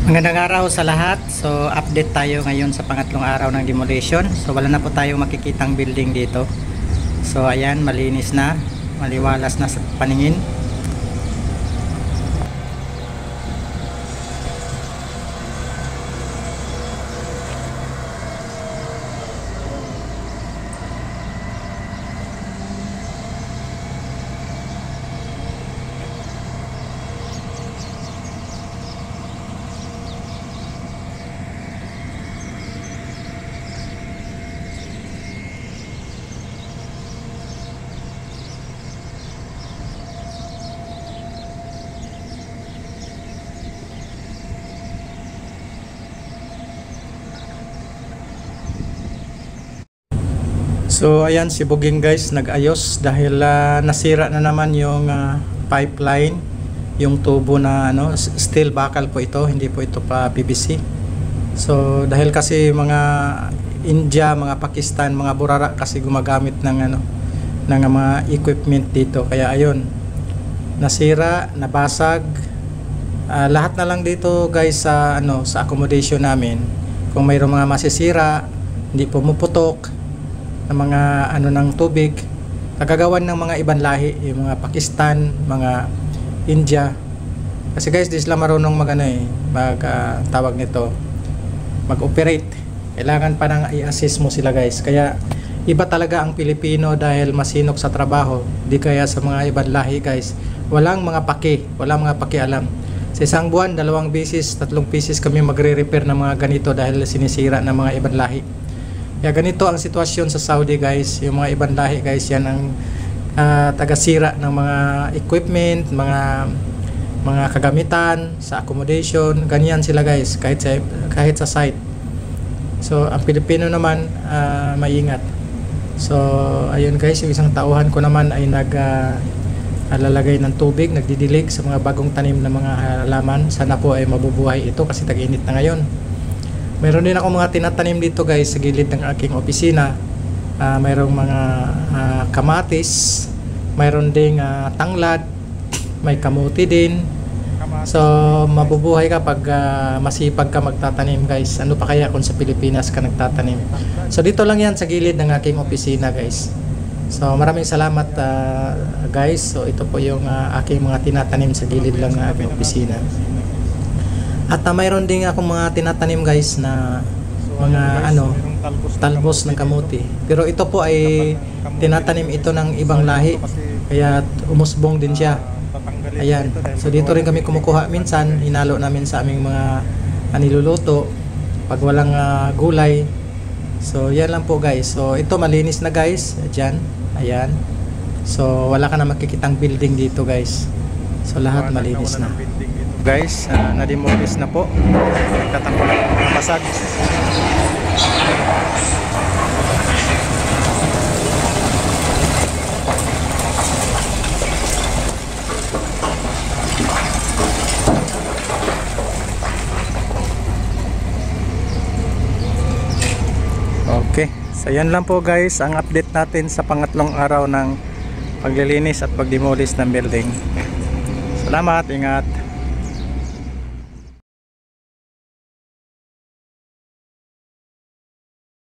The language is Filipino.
Magandang araw sa lahat. So update tayo ngayon sa pangatlong araw ng demolition. So wala na po tayong makikitang building dito. So ayan, malinis na, maliwalas na sa paningin. So ayan, si Buging guys nag-ayos dahil nasira na naman yung pipeline, yung tubo na steel bakal po ito, hindi po ito pa PVC. So dahil kasi mga India, mga Pakistan, mga burara kasi gumagamit ng mga equipment dito, kaya ayun, nasira, nabasag. Lahat na lang dito guys sa sa accommodation namin. Kung mayroong mga masisira, hindi pumuputok ng mga ng tubig, nagagawan ng mga ibang lahi, yung mga Pakistan, mga India. Kasi guys, di sila marunong tawag nito, mag-operate. Kailangan pa nang i-assist mo sila guys. Kaya iba talaga ang Pilipino dahil masinop sa trabaho. Di kaya sa mga ibang lahi guys, walang mga pakialam. Sa isang buwan, 2 beses, 3 beses kami magre-repair ng mga ganito dahil sinisira ng mga ibang lahi. Kaya ganito ang sitwasyon sa Saudi guys. Yung mga ibang lahi guys, yan ang tagasira ng mga equipment, mga kagamitan sa accommodation. Ganyan sila guys, kahit sa site. So ang Pilipino naman maingat. So ayun guys, yung isang tauhan ko naman ay naglalagay ng tubig, nagdidilig sa mga bagong tanim na mga halaman. Sana po ay mabubuhay ito kasi tag-init na ngayon. Meron din ako mga tinatanim dito guys sa gilid ng aking opisina. Mayroong mga kamatis, mayroon ding tanglad, may kamuti din. So mabubuhay ka pag masipag ka magtatanim guys. Ano pa kaya kung sa Pilipinas ka nagtatanim. So dito lang yan sa gilid ng aking opisina guys. So maraming salamat guys. So ito po yung aking mga tinatanim sa gilid lang ng aking opisina. At mayroon din akong mga tinatanim guys na mga talbos ng kamuti. Pero ito po ay tinatanim ito ng ibang lahi, kaya umusbong din siya. Ayan. So dito rin kami kumukuha minsan, hinalo namin sa aming mga niluluto pag walang gulay. So yan lang po guys. So ito malinis na guys. Diyan. Ayan. So wala ka na makikitang building dito guys. So lahat malinis na. Guys, na-demolish na po. Nagtatangko na mga basag. Okay, so yan lang po guys ang update natin sa pangatlong araw ng paglilinis at pagdemolish ng building. Salamat, ingat.